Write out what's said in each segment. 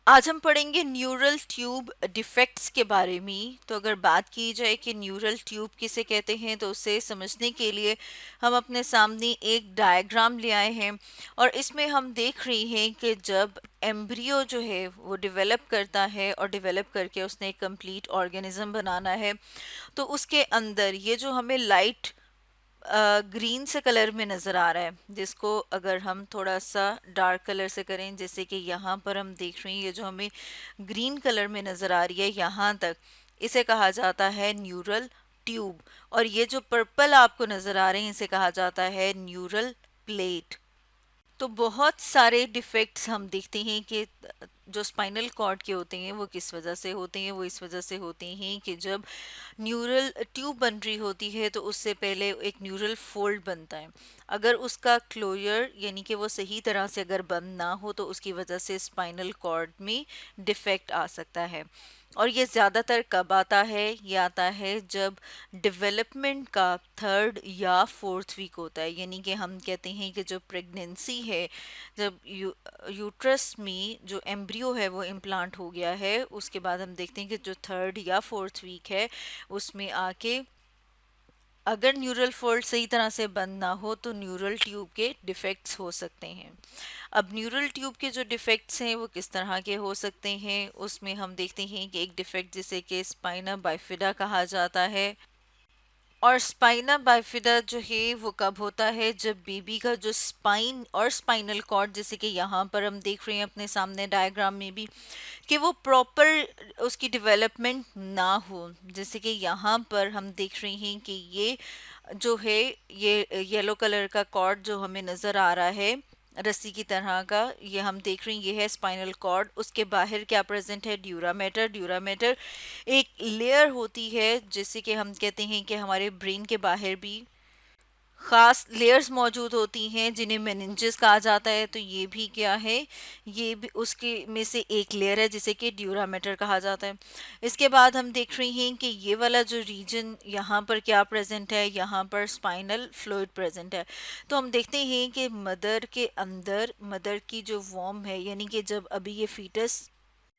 आज हम पढ़ेंगे न्यूरल ट्यूब डिफेक्ट्स के बारे में। तो अगर बात की जाए कि न्यूरल ट्यूब किसे कहते हैं, तो उसे समझने के लिए हम अपने सामने एक डायग्राम ले आए हैं और इसमें हम देख रहे हैं कि जब एम्ब्रियो जो है वो डेवलप करता है और डेवलप करके उसने एक कंप्लीट ऑर्गेनिज्म बनाना है, तो उसके अंदर ये जो हमें लाइट ग्रीन से कलर में नज़र आ रहा है, जिसको अगर हम थोड़ा सा डार्क कलर से करें, जैसे कि यहाँ पर हम देख रहे हैं ये जो हमें ग्रीन कलर में नज़र आ रही है यहाँ तक, इसे कहा जाता है न्यूरल ट्यूब। और ये जो पर्पल आपको नज़र आ रहे हैं इसे कहा जाता है न्यूरल प्लेट। तो बहुत सारे डिफेक्ट्स हम देखते हैं कि जो स्पाइनल कॉर्ड के होते हैं वो किस वजह से होते हैं। वो इस वजह से होते हैं कि जब न्यूरल ट्यूब बन रही होती है तो उससे पहले एक न्यूरल फोल्ड बनता है। अगर उसका क्लोजर यानी कि वो सही तरह से अगर बंद ना हो तो उसकी वजह से स्पाइनल कॉर्ड में डिफेक्ट आ सकता है। और ये ज़्यादातर कब आता है? ये आता है जब डेवलपमेंट का थर्ड या फोर्थ वीक होता है, यानी कि हम कहते हैं कि जो प्रेगनेंसी है, जब यूट्रस में जो एम्ब्रियो है वो इम्प्लांट हो गया है, उसके बाद हम देखते हैं कि जो थर्ड या फोर्थ वीक है उसमें आके अगर न्यूरल फोल्ड सही तरह से बंद ना हो तो न्यूरल ट्यूब के डिफेक्ट्स हो सकते हैं। अब न्यूरल ट्यूब के जो डिफेक्ट्स हैं वो किस तरह के हो सकते हैं, उसमें हम देखते हैं कि एक डिफेक्ट जिसे कि स्पाइना बाइफिडा कहा जाता है। और स्पाइना बाइफिडा जो है वो कब होता है? जब बेबी का जो स्पाइन और स्पाइनल कॉर्ड, जैसे कि यहाँ पर हम देख रहे हैं अपने सामने डायग्राम में भी, कि वो प्रॉपर उसकी डेवलपमेंट ना हो। जैसे कि यहाँ पर हम देख रहे हैं कि ये जो है, ये येलो कलर का कॉर्ड जो हमें नज़र आ रहा है रस्सी की तरह का, ये हम देख रहे हैं ये है स्पाइनल कॉर्ड। उसके बाहर क्या प्रेजेंट है? ड्यूरामेटर। ड्यूरामेटर एक लेयर होती है जिसे कि हम कहते हैं कि हमारे ब्रेन के बाहर भी खास लेयर्स मौजूद होती हैं जिन्हें मेनिंजेस कहा जाता है। तो ये भी क्या है? ये भी उसके में से एक लेयर है जिसे कि ड्यूरामेटर कहा जाता है। इसके बाद हम देख रहे हैं कि ये वाला जो रीजन यहाँ पर क्या प्रेजेंट है, यहाँ पर स्पाइनल फ्लूइड प्रेजेंट है। तो हम देखते हैं कि मदर के अंदर मदर की जो वॉर्म है, यानी कि जब अभी ये फीटस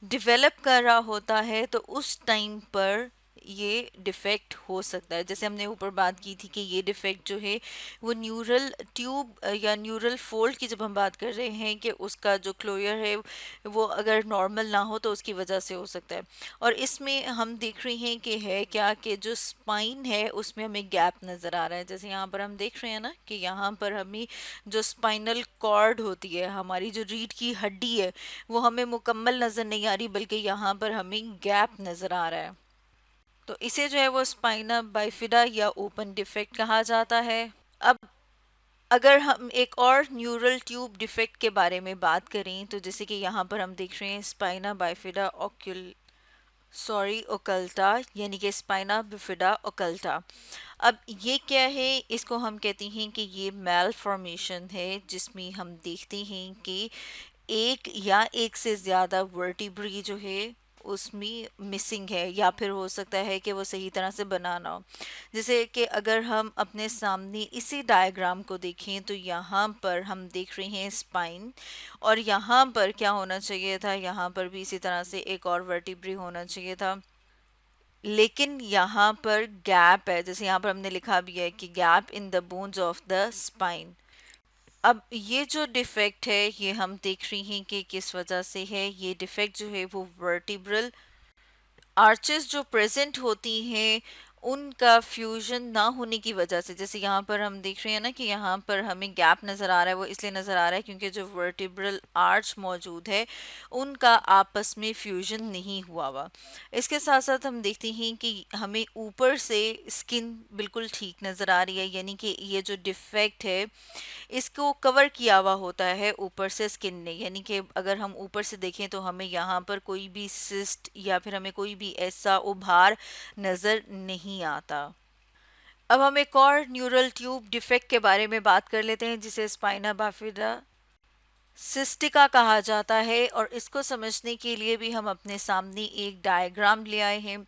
डिवेलप कर रहा होता है तो उस टाइम पर ये डिफेक्ट हो सकता है। जैसे हमने ऊपर बात की थी कि ये डिफेक्ट जो है वो न्यूरल ट्यूब या न्यूरल फोल्ड की जब हम बात कर रहे हैं कि उसका जो क्लोयर है वो अगर नॉर्मल ना हो तो उसकी वजह से हो सकता है। और इसमें हम देख रहे हैं कि है क्या, कि जो स्पाइन है उसमें हमें गैप नज़र आ रहा है। जैसे यहाँ पर हम देख रहे हैं ना कि यहाँ पर हमें जो स्पाइनल कॉर्ड होती है, हमारी जो रीढ़ की हड्डी है, वो हमें मुकम्मल नज़र नहीं आ रही, बल्कि यहाँ पर हमें गैप नज़र आ रहा है। तो इसे जो है वो स्पाइना बाइफिडा या ओपन डिफेक्ट कहा जाता है। अब अगर हम एक और न्यूरल ट्यूब डिफेक्ट के बारे में बात करें, तो जैसे कि यहाँ पर हम देख रहे हैं स्पाइना बाइफिडा ओकल्टा, यानी कि स्पाइना बिफिडा ओकल्टा। अब ये क्या है? इसको हम कहते हैं कि ये मेल फॉर्मेशन है जिसमें हम देखते हैं कि एक या एक से ज़्यादा वर्टिब्री जो है उसमें मिसिंग है, या फिर हो सकता है कि वो सही तरह से बना ना हो। जैसे कि अगर हम अपने सामने इसी डायग्राम को देखें तो यहाँ पर हम देख रहे हैं स्पाइन, और यहाँ पर क्या होना चाहिए था? यहाँ पर भी इसी तरह से एक और वर्टिब्री होना चाहिए था, लेकिन यहाँ पर गैप है। जैसे यहाँ पर हमने लिखा भी है कि gap in the bones of the spine. अब ये जो डिफेक्ट है ये हम देख रही हैं कि किस वजह से है। ये डिफेक्ट जो है वो वर्टिब्रल आर्चेस जो प्रेजेंट होती हैं उनका फ्यूजन ना होने की वजह से, जैसे यहाँ पर हम देख रहे हैं ना कि यहाँ पर हमें गैप नज़र आ रहा है, वो इसलिए नज़र आ रहा है क्योंकि जो वर्टिब्रल आर्च मौजूद है उनका आपस में फ्यूजन नहीं हुआ हुआ। इसके साथ साथ हम देखते हैं कि हमें ऊपर से स्किन बिल्कुल ठीक नज़र आ रही है, यानी कि ये जो डिफेक्ट है इसको कवर किया हुआ होता है ऊपर से स्किन ने, यानी कि अगर हम ऊपर से देखें तो हमें यहाँ पर कोई भी सिस्ट या फिर हमें कोई भी ऐसा उभार नज़र नहीं आता। अब हम एक और न्यूरल ट्यूब डिफेक्ट के बारे में बात कर लेते हैं जिसे स्पाइना बाफिडा सिस्टिका कहा जाता है, और इसको समझने के लिए भी हम अपने सामने एक डायग्राम ले आए हैं।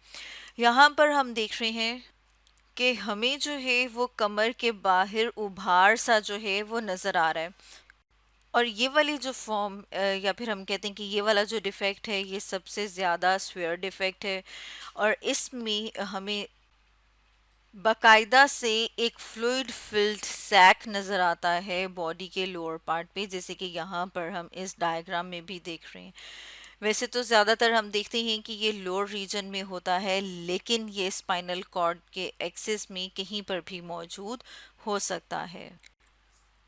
यहाँ पर हम देख रहे हैं कि हमें जो है वो कमर के बाहर उभार सा जो है वो नज़र आ रहा है। और ये वाली जो फॉर्म या फिर हम कहते हैं कि ये वाला जो डिफेक्ट है ये सबसे ज़्यादा स्वेयर डिफेक्ट है। और इसमें हमें बाकायदा से एक फ्लूइड फिल्ड सैक नज़र आता है बॉडी के लोअर पार्ट पे, जैसे कि यहाँ पर हम इस डायग्राम में भी देख रहे हैं। वैसे तो ज़्यादातर हम देखते हैं कि ये लोअर रीजन में होता है, लेकिन ये स्पाइनल कॉर्ड के एक्सिस में कहीं पर भी मौजूद हो सकता है।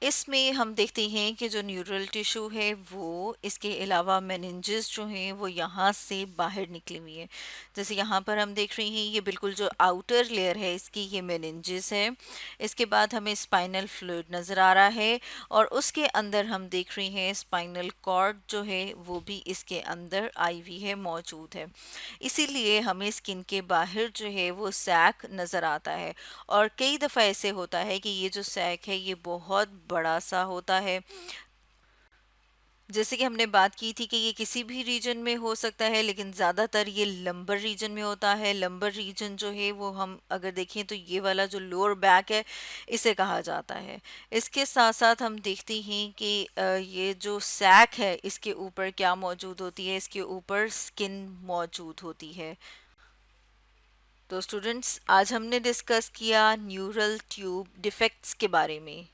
इसमें हम देखते हैं कि जो न्यूरल टिश्यू है वो इसके अलावा मेनिंजेस जो हैं वो यहाँ से बाहर निकली हुई है। जैसे यहाँ पर हम देख रहे हैं ये बिल्कुल जो आउटर लेयर है इसकी ये मेनिंजेस है। इसके बाद हमें स्पाइनल फ्लूइड नज़र आ रहा है और उसके अंदर हम देख रहे हैं स्पाइनल कॉर्ड जो है वो भी इसके अंदर आई हुई है, मौजूद है। इसीलिए हमें स्किन के बाहर जो है वो सैक नज़र आता है। और कई दफ़ा ऐसे होता है कि ये जो सैक है ये बहुत बड़ा सा होता है। जैसे कि हमने बात की थी कि ये किसी भी रीजन में हो सकता है, लेकिन ज़्यादातर ये लंबर रीजन में होता है। लंबर रीजन जो है वो हम अगर देखें तो ये वाला जो लोअर बैक है इसे कहा जाता है। इसके साथ साथ हम देखते हैं कि ये जो सैक है इसके ऊपर क्या मौजूद होती है, इसके ऊपर स्किन मौजूद होती है। तो स्टूडेंट्स, आज हमने डिस्कस किया न्यूरल ट्यूब डिफेक्ट्स के बारे में।